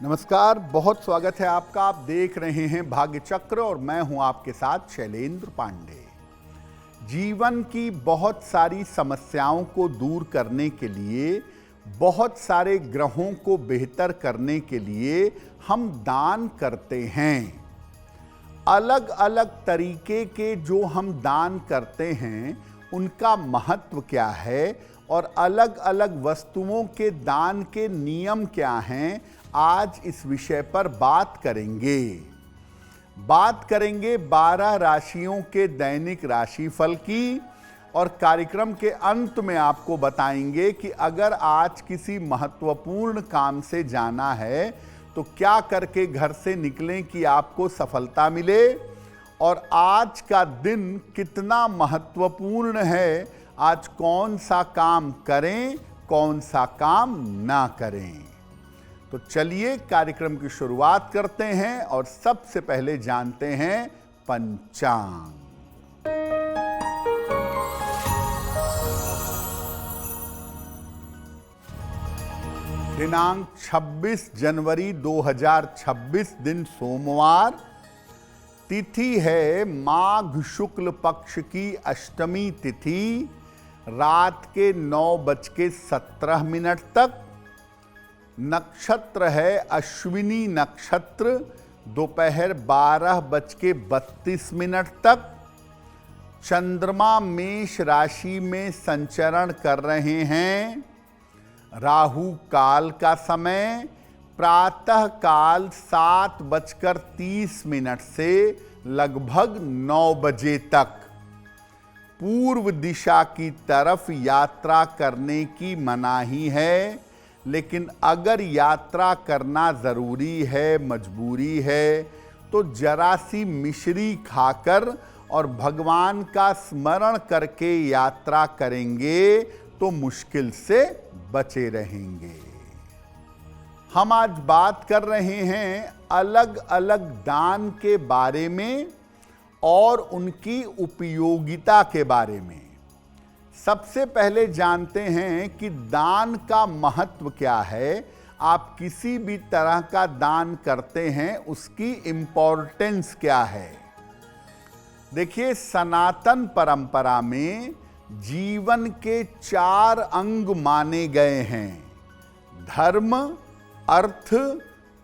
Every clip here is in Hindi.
नमस्कार, बहुत स्वागत है आपका। आप देख रहे हैं भाग्य चक्र और मैं हूं आपके साथ शैलेंद्र पांडे। जीवन की बहुत सारी समस्याओं को दूर करने के लिए, बहुत सारे ग्रहों को बेहतर करने के लिए हम दान करते हैं। अलग अलग तरीके के जो हम दान करते हैं उनका महत्व क्या है और अलग अलग वस्तुओं के दान के नियम क्या हैं, आज इस विषय पर बात करेंगे। 12 राशियों के दैनिक राशिफल की और कार्यक्रम के अंत में आपको बताएंगे कि अगर आज किसी महत्वपूर्ण काम से जाना है तो क्या करके घर से निकलें कि आपको सफलता मिले, और आज का दिन कितना महत्वपूर्ण है, आज कौन सा काम करें, कौन सा काम ना करें। तो चलिए कार्यक्रम की शुरुआत करते हैं और सबसे पहले जानते हैं पंचांग। दिनांक 26 जनवरी 2026, दिन सोमवार, तिथि है माघ शुक्ल पक्ष की अष्टमी तिथि, रात के 9:17 तक। नक्षत्र है अश्विनी नक्षत्र, दोपहर 12:32 तक। चंद्रमा मेष राशि में संचरण कर रहे हैं। राहु काल का समय प्रातः काल 7:30 से लगभग 9 बजे तक। पूर्व दिशा की तरफ यात्रा करने की मनाही है, लेकिन अगर यात्रा करना जरूरी है, मजबूरी है, तो जरा सी मिश्री खाकर और भगवान का स्मरण करके यात्रा करेंगे तो मुश्किल से बचे रहेंगे। हम आज बात कर रहे हैं अलग अलग दान के बारे में और उनकी उपयोगिता के बारे में। सबसे पहले जानते हैं कि दान का महत्व क्या है। आप किसी भी तरह का दान करते हैं, उसकी इंपॉर्टेंस क्या है। देखिए, सनातन परंपरा में जीवन के 4 अंग माने गए हैं: धर्म, अर्थ,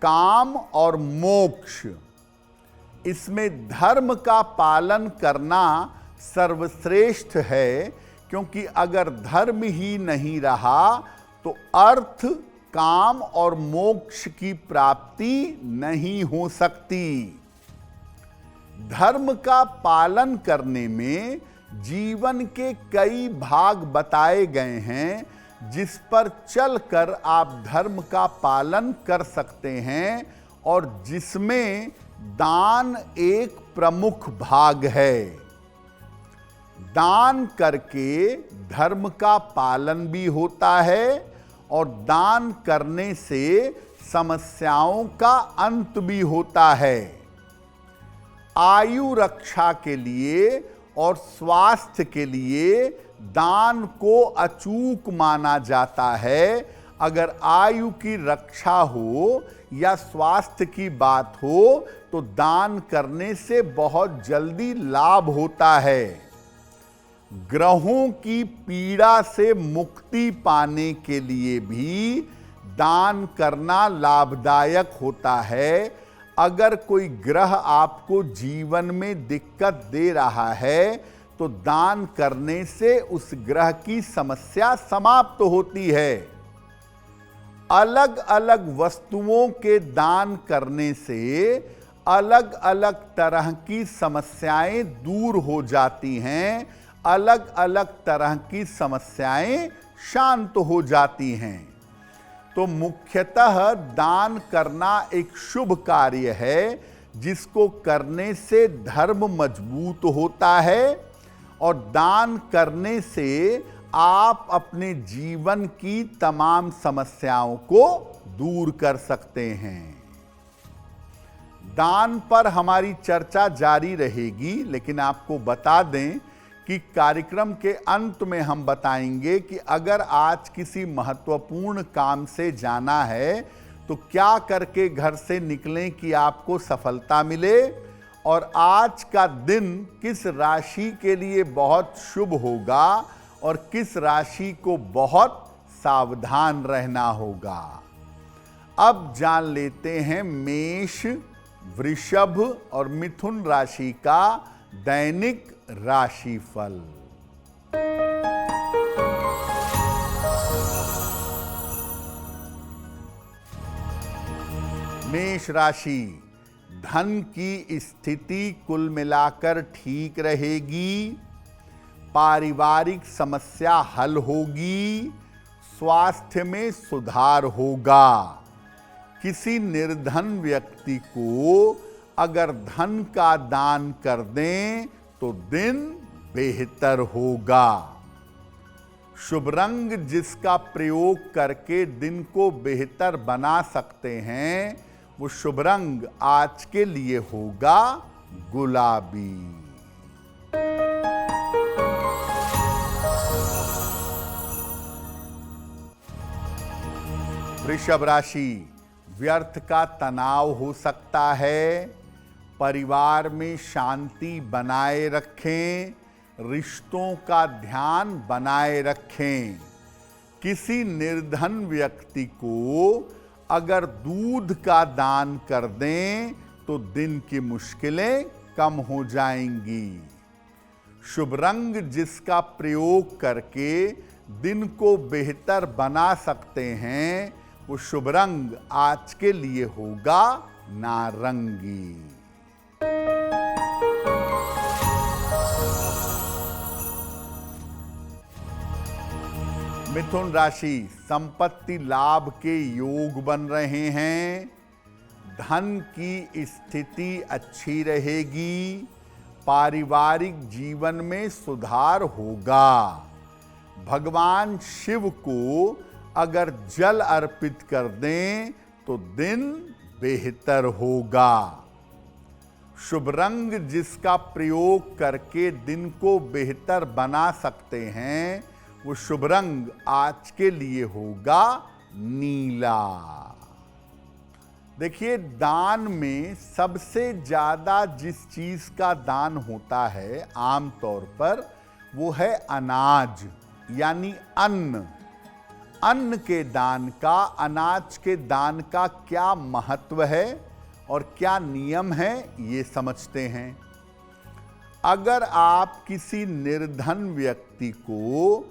काम और मोक्ष। इसमें धर्म का पालन करना सर्वश्रेष्ठ है, क्योंकि अगर धर्म ही नहीं रहा तो अर्थ, काम और मोक्ष की प्राप्ति नहीं हो सकती। धर्म का पालन करने में जीवन के कई भाग बताए गए हैं, जिस पर चलकर आप धर्म का पालन कर सकते हैं और जिसमें दान एक प्रमुख भाग है। दान करके धर्म का पालन भी होता है और दान करने से समस्याओं का अंत भी होता है। आयु रक्षा के लिए और स्वास्थ्य के लिए दान को अचूक माना जाता है। अगर आयु की रक्षा हो या स्वास्थ्य की बात हो तो दान करने से बहुत जल्दी लाभ होता है। ग्रहों की पीड़ा से मुक्ति पाने के लिए भी दान करना लाभदायक होता है। अगर कोई ग्रह आपको जीवन में दिक्कत दे रहा है तो दान करने से उस ग्रह की समस्या समाप्त होती है। अलग अलग वस्तुओं के दान करने से अलग अलग तरह की समस्याएं दूर हो जाती हैं, अलग अलग तरह की समस्याएं शांत हो जाती हैं। तो मुख्यतः दान करना एक शुभ कार्य है, जिसको करने से धर्म मजबूत होता है और दान करने से आप अपने जीवन की तमाम समस्याओं को दूर कर सकते हैं। दान पर हमारी चर्चा जारी रहेगी, लेकिन आपको बता दें कि कार्यक्रम के अंत में हम बताएंगे कि अगर आज किसी महत्वपूर्ण काम से जाना है तो क्या करके घर से निकलें कि आपको सफलता मिले, और आज का दिन किस राशि के लिए बहुत शुभ होगा और किस राशि को बहुत सावधान रहना होगा। अब जान लेते हैं मेष, वृषभ और मिथुन राशि का दैनिक राशिफल। मेष राशि, धन की स्थिति कुल मिलाकर ठीक रहेगी, पारिवारिक समस्या हल होगी, स्वास्थ्य में सुधार होगा। किसी निर्धन व्यक्ति को अगर धन का दान कर दें तो दिन बेहतर होगा। शुभ रंग जिसका प्रयोग करके दिन को बेहतर बना सकते हैं, वो शुभ रंग आज के लिए होगा गुलाबी। वृषभ राशि, व्यर्थ का तनाव हो सकता है, परिवार में शांति बनाए रखें, रिश्तों का ध्यान बनाए रखें। किसी निर्धन व्यक्ति को अगर दूध का दान कर दें तो दिन की मुश्किलें कम हो जाएंगी। शुभ रंग जिसका प्रयोग करके दिन को बेहतर बना सकते हैं, वो शुभ रंग आज के लिए होगा नारंगी। मिथुन राशि, संपत्ति लाभ के योग बन रहे हैं, धन की स्थिति अच्छी रहेगी, पारिवारिक जीवन में सुधार होगा। भगवान शिव को अगर जल अर्पित कर दें तो दिन बेहतर होगा। शुभ रंग जिसका प्रयोग करके दिन को बेहतर बना सकते हैं, वो शुभ रंग आज के लिए होगा नीला। देखिए, दान में सबसे ज्यादा जिस चीज का दान होता है आमतौर पर, वो है अनाज यानी अन्न। अन्न के दान का, अनाज के दान का क्या महत्व है और क्या नियम है, ये समझते हैं। अगर आप किसी निर्धन व्यक्ति को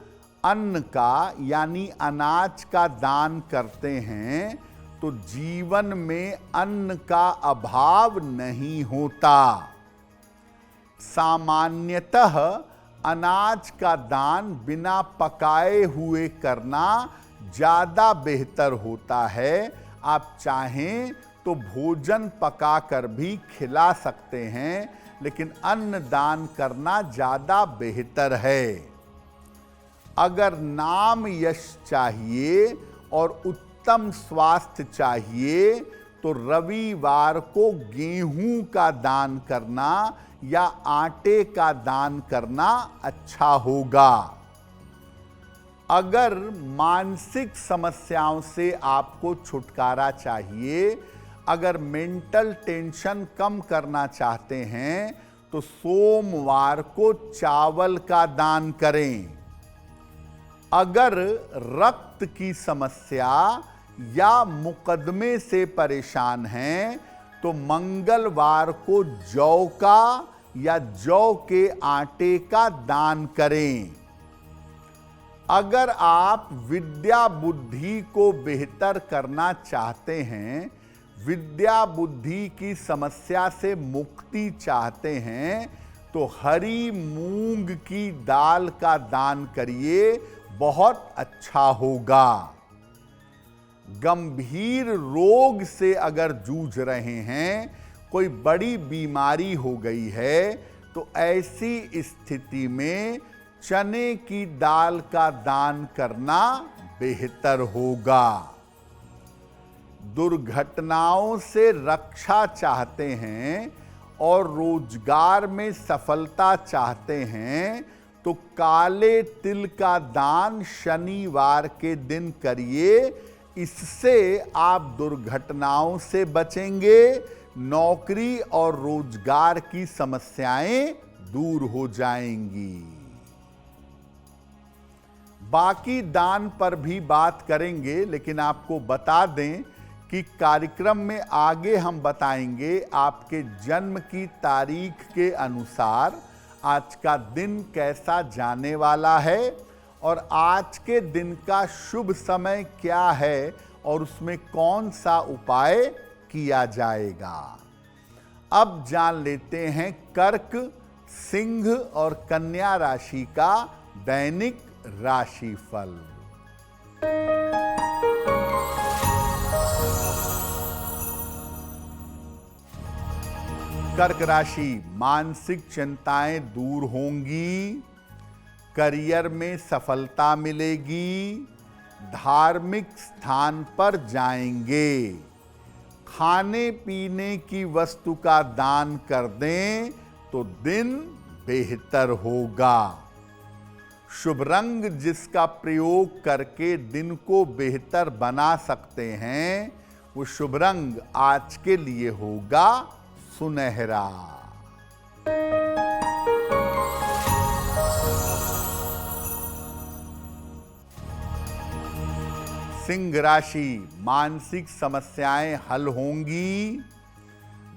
अन्न का यानी अनाज का दान करते हैं तो जीवन में अन्न का अभाव नहीं होता। सामान्यतः अनाज का दान बिना पकाए हुए करना ज़्यादा बेहतर होता है। आप चाहें तो भोजन पकाकर भी खिला सकते हैं, लेकिन अन्न दान करना ज़्यादा बेहतर है। अगर नाम यश चाहिए और उत्तम स्वास्थ्य चाहिए तो रविवार को गेहूं का दान करना या आटे का दान करना अच्छा होगा। अगर मानसिक समस्याओं से आपको छुटकारा चाहिए, अगर मेंटल टेंशन कम करना चाहते हैं तो सोमवार को चावल का दान करें। अगर रक्त की समस्या या मुकदमे से परेशान हैं तो मंगलवार को जौ का या जौ के आटे का दान करें। अगर आप विद्या बुद्धि को बेहतर करना चाहते हैं, विद्या बुद्धि की समस्या से मुक्ति चाहते हैं, तो हरी मूंग की दाल का दान करिए, बहुत अच्छा होगा। गंभीर रोग से अगर जूझ रहे हैं, कोई बड़ी बीमारी हो गई है, तो ऐसी स्थिति में चने की दाल का दान करना बेहतर होगा। दुर्घटनाओं से रक्षा चाहते हैं और रोजगार में सफलता चाहते हैं तो काले तिल का दान शनिवार के दिन करिए। इससे आप दुर्घटनाओं से बचेंगे, नौकरी और रोजगार की समस्याएं दूर हो जाएंगी। बाकी दान पर भी बात करेंगे, लेकिन आपको बता दें कि कार्यक्रम में आगे हम बताएंगे आपके जन्म की तारीख के अनुसार आज का दिन कैसा जाने वाला है और आज के दिन का शुभ समय क्या है और उसमें कौन सा उपाय किया जाएगा। अब जान लेते हैं कर्क, सिंह और कन्या राशि का दैनिक राशिफल। कर्क राशि, मानसिक चिंताएं दूर होंगी, करियर में सफलता मिलेगी, धार्मिक स्थान पर जाएंगे, खाने पीने की वस्तु का दान कर दें तो दिन बेहतर होगा। शुभ रंग जिसका प्रयोग करके दिन को बेहतर बना सकते हैं, वो शुभ रंग आज के लिए होगा सुनहरा। सिंह राशि, मानसिक समस्याएं हल होंगी,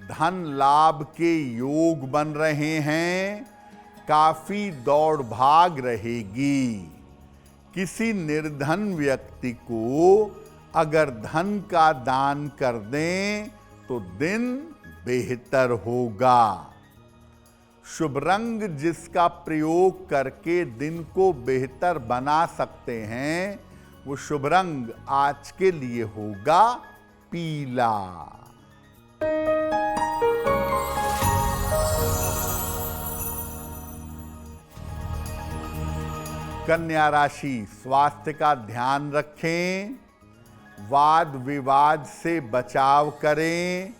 धन लाभ के योग बन रहे हैं, काफी दौड़ भाग रहेगी। किसी निर्धन व्यक्ति को अगर धन का दान कर दें तो दिन बेहतर होगा। शुभ रंग जिसका प्रयोग करके दिन को बेहतर बना सकते हैं, वो शुभ रंग आज के लिए होगा पीला। कन्या राशि, स्वास्थ्य का ध्यान रखें, वाद विवाद से बचाव करें,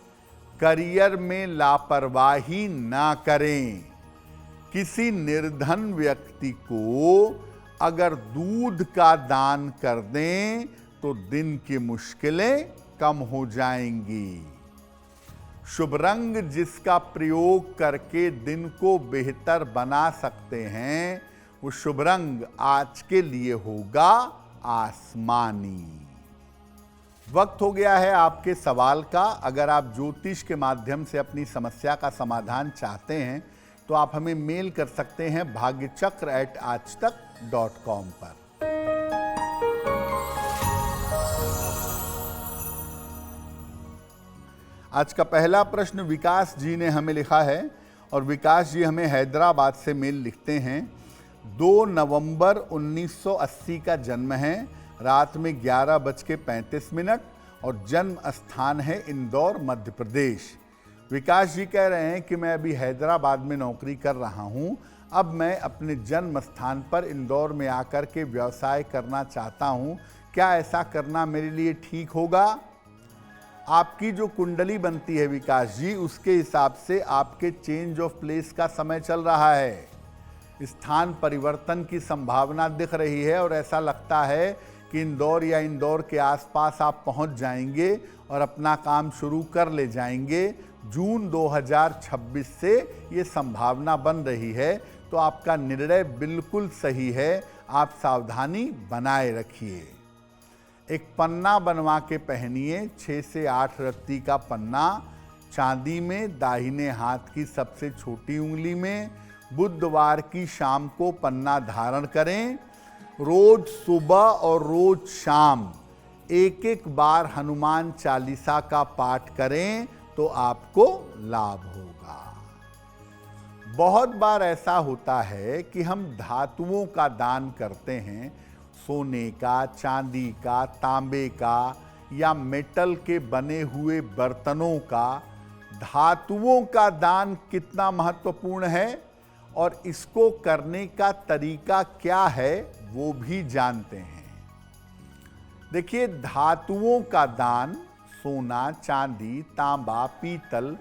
करियर में लापरवाही ना करें। किसी निर्धन व्यक्ति को अगर दूध का दान कर दें तो दिन की मुश्किलें कम हो जाएंगी। शुभ रंग जिसका प्रयोग करके दिन को बेहतर बना सकते हैं, वो शुभ रंग आज के लिए होगा आसमानी। वक्त हो गया है आपके सवाल का। अगर आप ज्योतिष के माध्यम से अपनी समस्या का समाधान चाहते हैं तो आप हमें मेल कर सकते हैं bhagyachakra@aajtak.com पर। आज का पहला प्रश्न विकास जी ने हमें लिखा है और विकास जी हमें हैदराबाद से मेल लिखते हैं। 2 नवंबर 1980 का जन्म है, रात में 11:35 और जन्म स्थान है इंदौर, मध्य प्रदेश। विकास जी कह रहे हैं कि मैं अभी हैदराबाद में नौकरी कर रहा हूं, अब मैं अपने जन्म स्थान पर इंदौर में आकर के व्यवसाय करना चाहता हूं, क्या ऐसा करना मेरे लिए ठीक होगा? आपकी जो कुंडली बनती है विकास जी, उसके हिसाब से आपके चेंज ऑफ प्लेस का समय चल रहा है, स्थान परिवर्तन की संभावना दिख रही है और ऐसा लगता है कि इंदौर या इंदौर के आसपास आप पहुंच जाएंगे और अपना काम शुरू कर ले जाएंगे। जून 2026 से ये संभावना बन रही है, तो आपका निर्णय बिल्कुल सही है, आप सावधानी बनाए रखिए। एक पन्ना बनवा के पहनिए, 6 से 8 रत्ती का पन्ना, चांदी में, दाहिने हाथ की सबसे छोटी उंगली में। बुधवार की शाम को पन्ना धारण करें। रोज सुबह और रोज शाम एक एक बार हनुमान चालीसा का पाठ करें तो आपको लाभ होगा। बहुत बार ऐसा होता है कि हम धातुओं का दान करते हैं, सोने का, चांदी का, तांबे का या मेटल के बने हुए बर्तनों का। धातुओं का दान कितना महत्वपूर्ण है और इसको करने का तरीका क्या है वो भी जानते हैं। देखिए, धातुओं का दान, सोना, चांदी, तांबा, पीतल,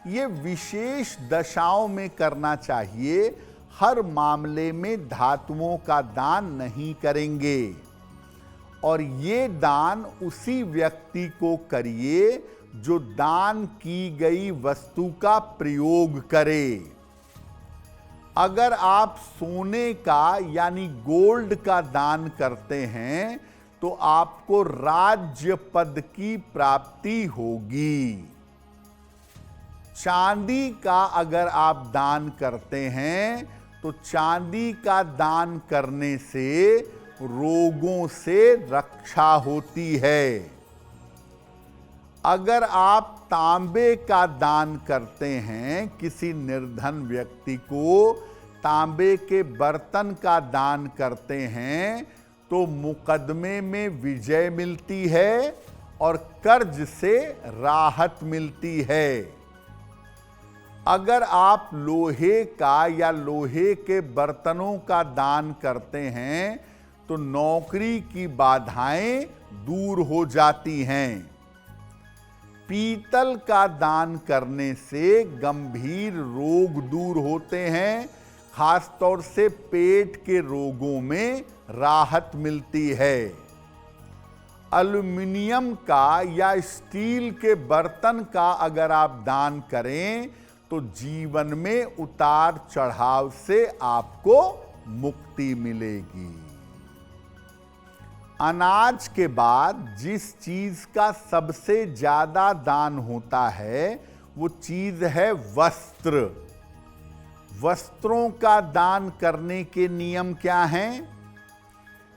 ये विशेष दशाओं में करना चाहिए। हर मामले में धातुओं का दान नहीं करेंगे। और ये दान उसी व्यक्ति को करिए जो दान की गई वस्तु का प्रयोग करे। अगर आप सोने का यानी गोल्ड का दान करते हैं तो आपको राज्य पद की प्राप्ति होगी। चांदी का अगर आप दान करते हैं तो चांदी का दान करने से रोगों से रक्षा होती है। अगर आप तांबे का दान करते हैं, किसी निर्धन व्यक्ति को तांबे के बर्तन का दान करते हैं, तो मुकदमे में विजय मिलती है और कर्ज से राहत मिलती है। अगर आप लोहे का या लोहे के बर्तनों का दान करते हैं तो नौकरी की बाधाएं दूर हो जाती हैं। पीतल का दान करने से गंभीर रोग दूर होते हैं, खासतौर से पेट के रोगों में राहत मिलती है। एल्युमिनियम का या स्टील के बर्तन का अगर आप दान करें तो जीवन में उतार चढ़ाव से आपको मुक्ति मिलेगी। अनाज के बाद जिस चीज का सबसे ज्यादा दान होता है वो चीज है वस्त्र। वस्त्रों का दान करने के नियम क्या हैं?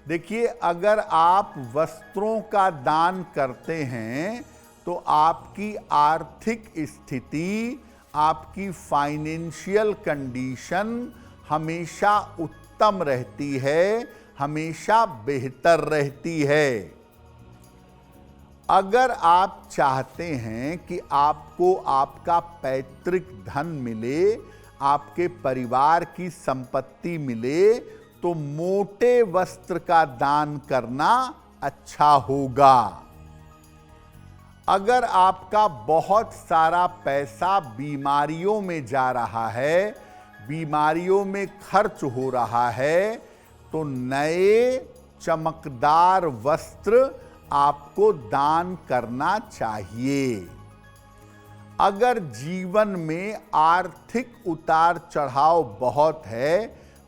देखिए, अगर आप वस्त्रों का दान करते हैं तो आपकी आर्थिक स्थिति, आपकी फाइनेंशियल कंडीशन हमेशा उत्तम रहती है, हमेशा बेहतर रहती है। अगर आप चाहते हैं कि आपको आपका पैतृक धन मिले, आपके परिवार की संपत्ति मिले, तो मोटे वस्त्र का दान करना अच्छा होगा। अगर आपका बहुत सारा पैसा बीमारियों में जा रहा है, बीमारियों में खर्च हो रहा है, तो नए चमकदार वस्त्र आपको दान करना चाहिए। अगर जीवन में आर्थिक उतार चढ़ाव बहुत है,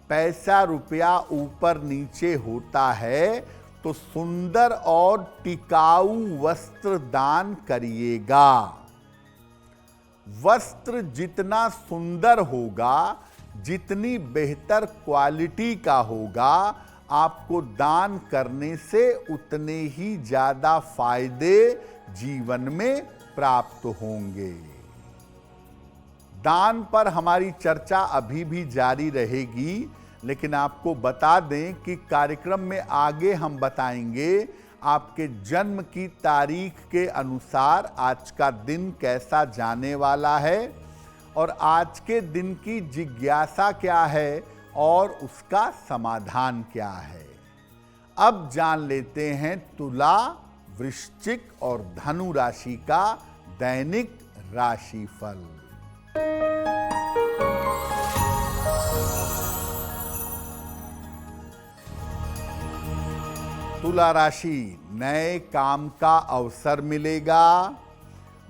पैसा रुपया ऊपर नीचे होता है, तो सुंदर और टिकाऊ वस्त्र दान करिएगा। वस्त्र जितना सुंदर होगा, जितनी बेहतर क्वालिटी का होगा, आपको दान करने से उतने ही ज्यादा फायदे जीवन में प्राप्त होंगे। दान पर हमारी चर्चा अभी भी जारी रहेगी, लेकिन आपको बता दें कि कार्यक्रम में आगे हम बताएंगे आपके जन्म की तारीख के अनुसार आज का दिन कैसा जाने वाला है और आज के दिन की जिज्ञासा क्या है और उसका समाधान क्या है। अब जान लेते हैं तुला, वृश्चिक और धनु राशि का दैनिक राशिफल। तुला राशि, नए काम का अवसर मिलेगा,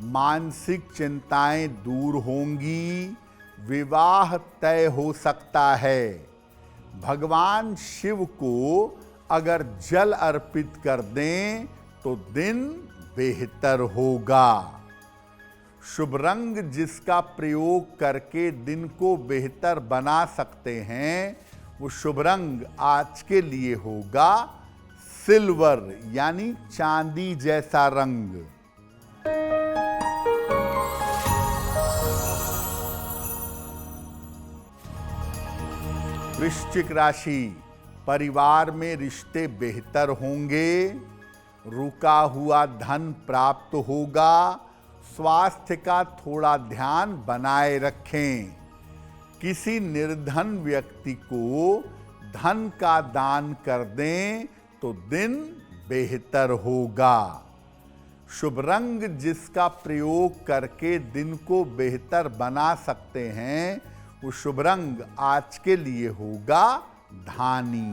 मानसिक चिंताएं दूर होंगी, विवाह तय हो सकता है। भगवान शिव को अगर जल अर्पित कर दें तो दिन बेहतर होगा। शुभ रंग जिसका प्रयोग करके दिन को बेहतर बना सकते हैं, वो शुभ रंग आज के लिए होगा सिल्वर यानी चांदी जैसा रंग। वृश्चिक राशि, परिवार में रिश्ते बेहतर होंगे, रुका हुआ धन प्राप्त होगा, स्वास्थ्य का थोड़ा ध्यान बनाए रखें। किसी निर्धन व्यक्ति को धन का दान कर दें तो दिन बेहतर होगा। शुभ रंग जिसका प्रयोग करके दिन को बेहतर बना सकते हैं, वो शुभ रंग आज के लिए होगा धानी।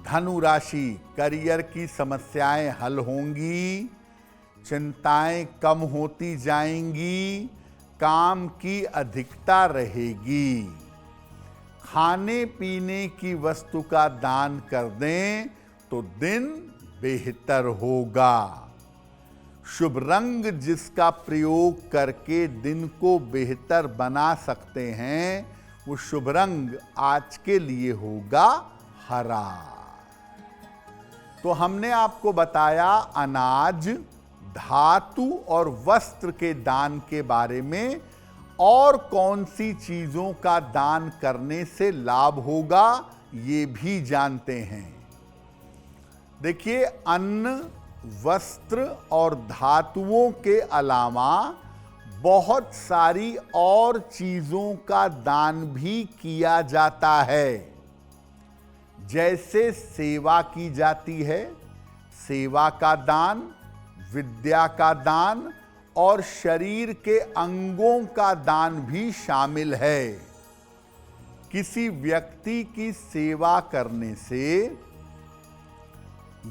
धनु राशि, करियर की समस्याएं हल होंगी, चिंताएं कम होती जाएंगी, काम की अधिकता रहेगी। खाने पीने की वस्तु का दान कर दें तो दिन बेहतर होगा। शुभ रंग जिसका प्रयोग करके दिन को बेहतर बना सकते हैं, वो शुभ रंग आज के लिए होगा हरा। तो हमने आपको बताया अनाज, धातु और वस्त्र के दान के बारे में, और कौन सी चीजों का दान करने से लाभ होगा ये भी जानते हैं। देखिए, अन्न, वस्त्र और धातुओं के अलावा बहुत सारी और चीजों का दान भी किया जाता है। जैसे सेवा की जाती है, सेवा का दान, विद्या का दान और शरीर के अंगों का दान भी शामिल है। किसी व्यक्ति की सेवा करने से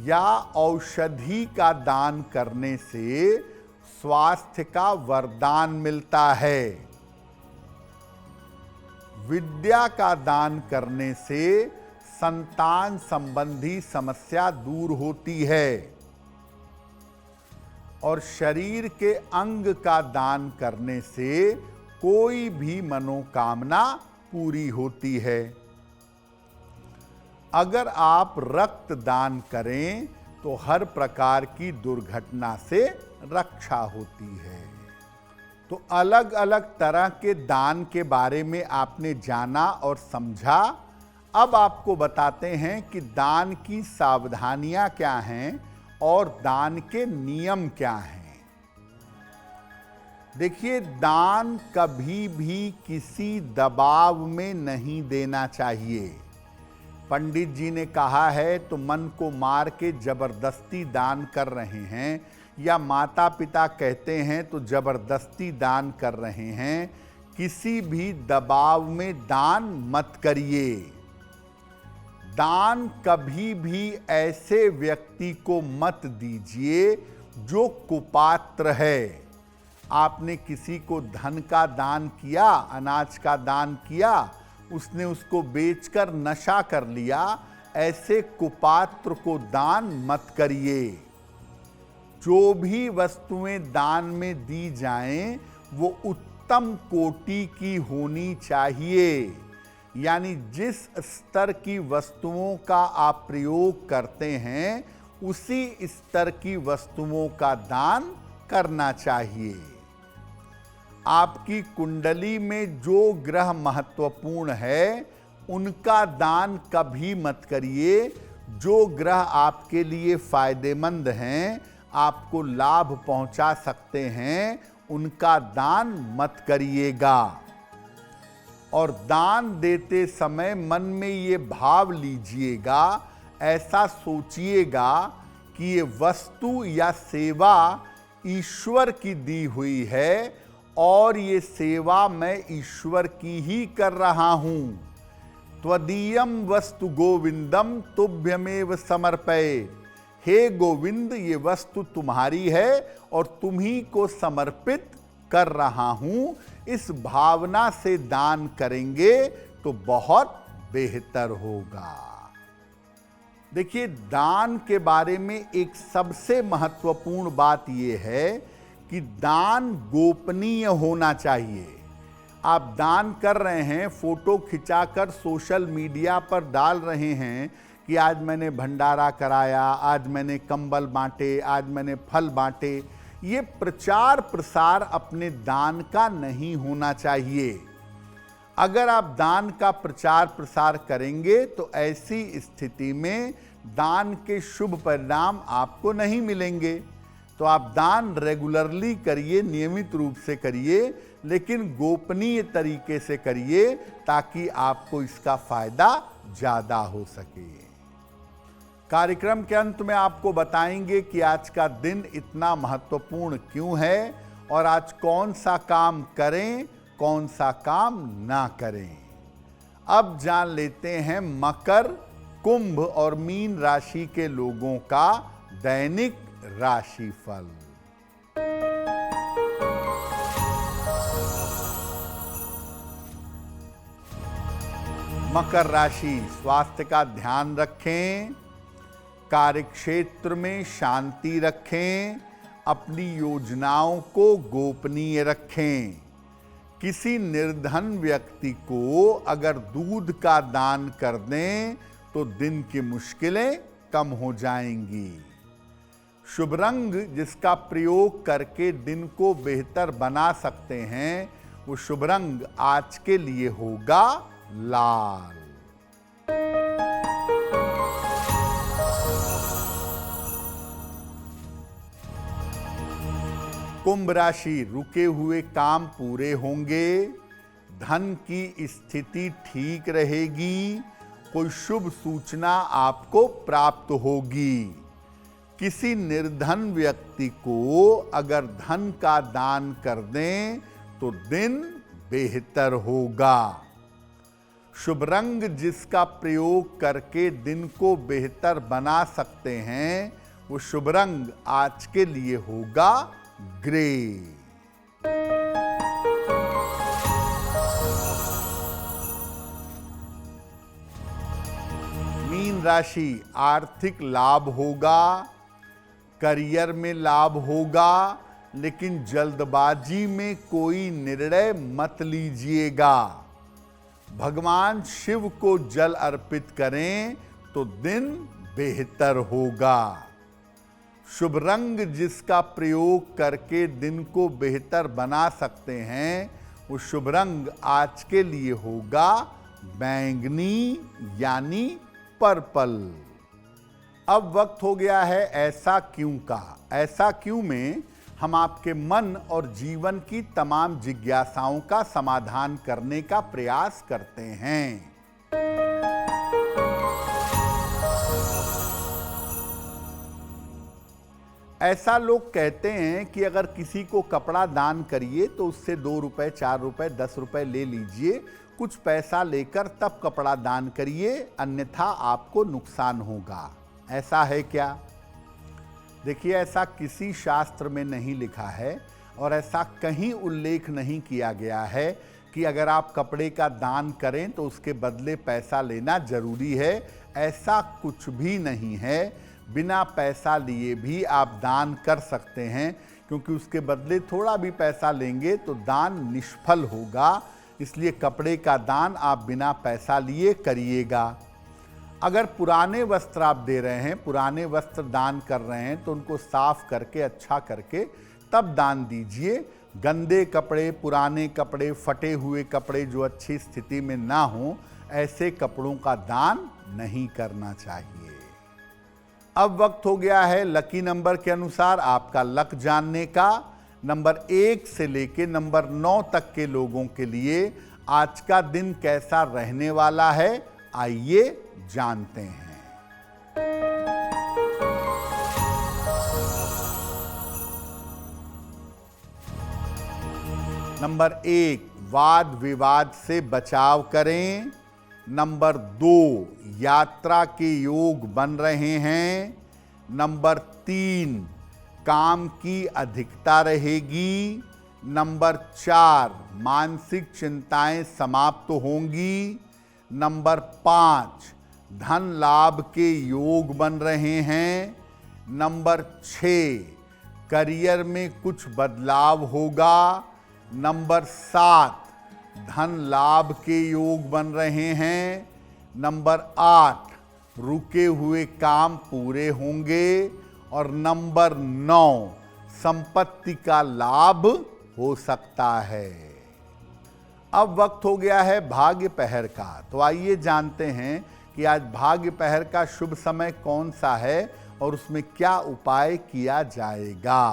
या औषधि का दान करने से स्वास्थ्य का वरदान मिलता है। विद्या का दान करने से संतान संबंधी समस्या दूर होती है और शरीर के अंग का दान करने से कोई भी मनोकामना पूरी होती है। अगर आप रक्त दान करें तो हर प्रकार की दुर्घटना से रक्षा होती है। तो अलग अलग तरह के दान के बारे में आपने जाना और समझा। अब आपको बताते हैं कि दान की सावधानियां क्या हैं और दान के नियम क्या हैं। देखिए, दान कभी भी किसी दबाव में नहीं देना चाहिए। पंडित जी ने कहा है तो मन को मार के जबरदस्ती दान कर रहे हैं, या माता पिता कहते हैं तो जबरदस्ती दान कर रहे हैं। किसी भी दबाव में दान मत करिए। दान कभी भी ऐसे व्यक्ति को मत दीजिए जो कुपात्र है। आपने किसी को धन का दान किया, अनाज का दान किया, उसने उसको बेचकर नशा कर लिया, ऐसे कुपात्र को दान मत करिए। जो भी वस्तुएं दान में दी जाएं वो उत्तम कोटि की होनी चाहिए। यानी जिस स्तर की वस्तुओं का आप प्रयोग करते हैं उसी स्तर की वस्तुओं का दान करना चाहिए। आपकी कुंडली में जो ग्रह महत्वपूर्ण है उनका दान कभी मत करिए। जो ग्रह आपके लिए फायदेमंद हैं, आपको लाभ पहुंचा सकते हैं, उनका दान मत करिएगा। और दान देते समय मन में ये भाव लीजिएगा, ऐसा सोचिएगा कि ये वस्तु या सेवा ईश्वर की दी हुई है और ये सेवा मैं ईश्वर की ही कर रहा हूं। त्वदीयम वस्तु गोविंदम तुभ्यमेव समर्पये। हे गोविंद, ये वस्तु तुम्हारी है और तुम्ही को समर्पित कर रहा हूं। इस भावना से दान करेंगे तो बहुत बेहतर होगा। देखिए, दान के बारे में एक सबसे महत्वपूर्ण बात यह है कि दान गोपनीय होना चाहिए। आप दान कर रहे हैं, फोटो खिंचाकर सोशल मीडिया पर डाल रहे हैं कि आज मैंने भंडारा कराया, आज मैंने कंबल बांटे, आज मैंने फल बांटे। ये प्रचार प्रसार अपने दान का नहीं होना चाहिए। अगर आप दान का प्रचार प्रसार करेंगे तो ऐसी स्थिति में दान के शुभ परिणाम आपको नहीं मिलेंगे। तो आप दान रेगुलरली करिए, नियमित रूप से करिए, लेकिन गोपनीय तरीके से करिए ताकि आपको इसका फायदा ज्यादा हो सके। कार्यक्रम के अंत में आपको बताएंगे कि आज का दिन इतना महत्वपूर्ण क्यों है और आज कौन सा काम करें, कौन सा काम ना करें। अब जान लेते हैं मकर कुंभ और मीन राशि के लोगों का दैनिक राशिफल। मकर राशि, स्वास्थ्य का ध्यान रखें, कार्यक्षेत्र में शांति रखें, अपनी योजनाओं को गोपनीय रखें। किसी निर्धन व्यक्ति को अगर दूध का दान कर दें तो दिन की मुश्किलें कम हो जाएंगी। शुभ रंग जिसका प्रयोग करके दिन को बेहतर बना सकते हैं, वो शुभ रंग आज के लिए होगा लाल। कुंभ राशि, रुके हुए काम पूरे होंगे, धन की स्थिति ठीक रहेगी, कोई शुभ सूचना आपको प्राप्त होगी। किसी निर्धन व्यक्ति को अगर धन का दान कर दें तो दिन बेहतर होगा। शुभ रंग जिसका प्रयोग करके दिन को बेहतर बना सकते हैं, वो शुभ रंग आज के लिए होगा ग्रे। मीन राशि, आर्थिक लाभ होगा, करियर में लाभ होगा, लेकिन जल्दबाजी में कोई निर्णय मत लीजिएगा। भगवान शिव को जल अर्पित करें तो दिन बेहतर होगा। शुभ रंग जिसका प्रयोग करके दिन को बेहतर बना सकते हैं, वो शुभ रंग आज के लिए होगा बैंगनी यानी पर्पल। अब वक्त हो गया है ऐसा क्यों का। ऐसा क्यों में हम आपके मन और जीवन की तमाम जिज्ञासाओं का समाधान करने का प्रयास करते हैं। ऐसा लोग कहते हैं कि अगर किसी को कपड़ा दान करिए तो उससे 2 रुपए, 4 रुपए, 10 रुपए ले लीजिए, कुछ पैसा लेकर तब कपड़ा दान करिए, अन्यथा आपको नुकसान होगा। ऐसा है क्या? देखिए, ऐसा किसी शास्त्र में नहीं लिखा है और ऐसा कहीं उल्लेख नहीं किया गया है कि अगर आप कपड़े का दान करें तो उसके बदले पैसा लेना जरूरी है। ऐसा कुछ भी नहीं है। बिना पैसा लिए भी आप दान कर सकते हैं, क्योंकि उसके बदले थोड़ा भी पैसा लेंगे तो दान निष्फल होगा। इसलिए कपड़े का दान आप बिना पैसा लिए करिएगा। अगर पुराने वस्त्र आप दे रहे हैं, पुराने वस्त्र दान कर रहे हैं, तो उनको साफ करके, अच्छा करके तब दान दीजिए। गंदे कपड़े, पुराने कपड़े, फटे हुए कपड़े जो अच्छी स्थिति में ना हो, ऐसे कपड़ों का दान नहीं करना चाहिए। अब वक्त हो गया है लकी नंबर के अनुसार आपका लक जानने का। नंबर 1 से लेके नंबर 9 तक के लोगों के लिए आज का दिन कैसा रहने वाला है, आइए जानते हैं। नंबर 1, वाद विवाद से बचाव करें। नंबर 2, यात्रा के योग बन रहे हैं। नंबर 3, काम की अधिकता रहेगी। नंबर 4, मानसिक चिंताएं समाप्त होंगी। नंबर 5, धन लाभ के योग बन रहे हैं। नंबर 6, करियर में कुछ बदलाव होगा। नंबर 7, धन लाभ के योग बन रहे हैं। नंबर 8, रुके हुए काम पूरे होंगे। और नंबर 9, संपत्ति का लाभ हो सकता है। अब वक्त हो गया है भाग्य पहर का। तो आइए जानते हैं कि आज भाग्य पहर का शुभ समय कौन सा है और उसमें क्या उपाय किया जाएगा।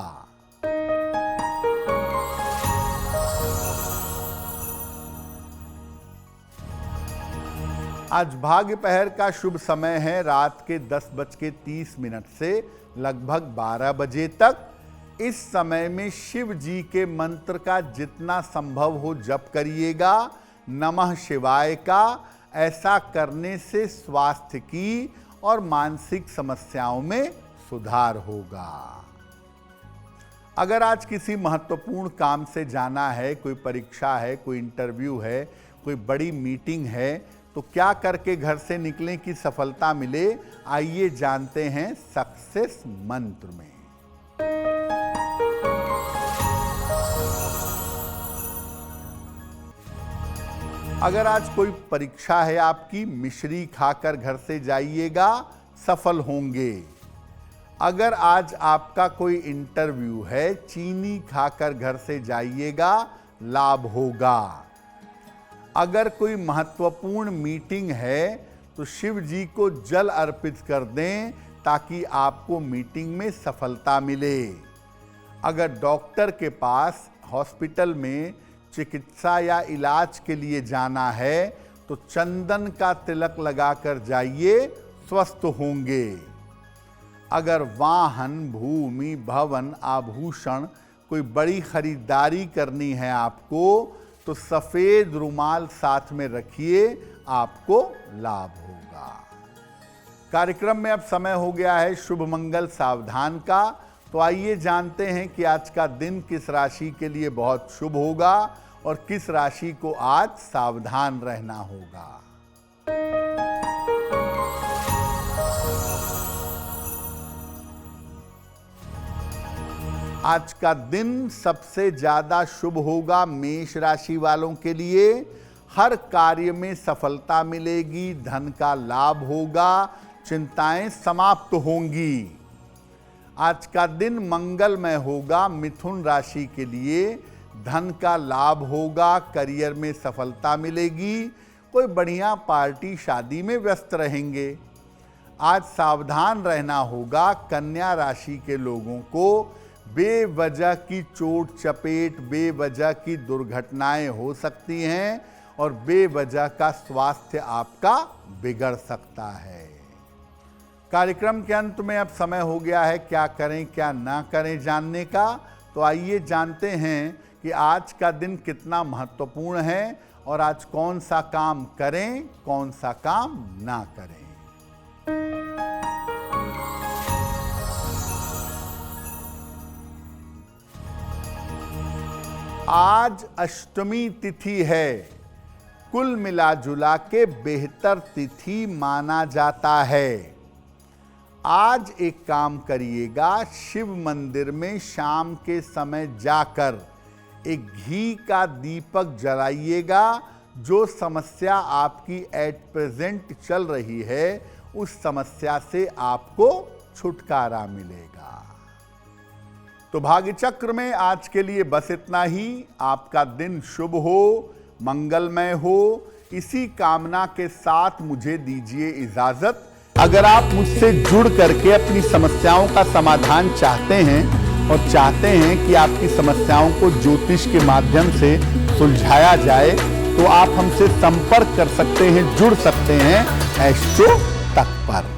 आज भाग्य पहर का शुभ समय है रात के 10:30 से लगभग 12 बजे तक। इस समय में शिव जी के मंत्र का जितना संभव हो जप करिएगा। नमः शिवाय का ऐसा करने से स्वास्थ्य की और मानसिक समस्याओं में सुधार होगा। अगर आज किसी महत्वपूर्ण काम से जाना है, कोई परीक्षा है, कोई इंटरव्यू है, कोई बड़ी मीटिंग है, तो क्या करके घर से निकलें कि सफलता मिले? आइए जानते हैं सक्सेस मंत्र में। अगर आज कोई परीक्षा है आपकी, मिश्री खाकर घर से जाइएगा, सफल होंगे। अगर आज आपका कोई इंटरव्यू है, चीनी खाकर घर से जाइएगा, लाभ होगा। अगर कोई महत्वपूर्ण मीटिंग है तो शिव जी को जल अर्पित कर दें ताकि आपको मीटिंग में सफलता मिले। अगर डॉक्टर के पास हॉस्पिटल में चिकित्सा या इलाज के लिए जाना है तो चंदन का तिलक लगाकर जाइए, स्वस्थ होंगे। अगर वाहन, भूमि, भवन, आभूषण कोई बड़ी खरीदारी करनी है आपको तो सफेद रुमाल साथ में रखिए, आपको लाभ होगा। कार्यक्रम में अब समय हो गया है शुभ मंगल सावधान का। तो आइए जानते हैं कि आज का दिन किस राशि के लिए बहुत शुभ होगा और किस राशि को आज सावधान रहना होगा। आज का दिन सबसे ज्यादा शुभ होगा मेष राशि वालों के लिए। हर कार्य में सफलता मिलेगी, धन का लाभ होगा, चिंताएं समाप्त होंगी। आज का दिन मंगलमय होगा मिथुन राशि के लिए। धन का लाभ होगा, करियर में सफलता मिलेगी, कोई बढ़िया पार्टी शादी में व्यस्त रहेंगे। आज सावधान रहना होगा कन्या राशि के लोगों को। बेवजह की चोट चपेट, बेवजह की दुर्घटनाएं हो सकती हैं और बेवजह का स्वास्थ्य आपका बिगड़ सकता है। कार्यक्रम के अंत में अब समय हो गया है क्या करें क्या ना करें जानने का। तो आइए जानते हैं कि आज का दिन कितना महत्वपूर्ण है और आज कौन सा काम करें, कौन सा काम ना करें। आज अष्टमी तिथि है। कुल मिला जुला के बेहतर तिथि माना जाता है। आज एक काम करिएगा, शिव मंदिर में शाम के समय जाकर एक घी का दीपक जलाइएगा। जो समस्या आपकी एट प्रेजेंट चल रही है उस समस्या से आपको छुटकारा मिलेगा। तो भाग्य चक्र में आज के लिए बस इतना ही। आपका दिन शुभ हो, मंगलमय हो, इसी कामना के साथ मुझे दीजिए इजाजत। अगर आप मुझसे जुड़ करके अपनी समस्याओं का समाधान चाहते हैं और चाहते हैं कि आपकी समस्याओं को ज्योतिष के माध्यम से सुलझाया जाए तो आप हमसे संपर्क कर सकते हैं, जुड़ सकते हैं एस्ट्रो तक पर।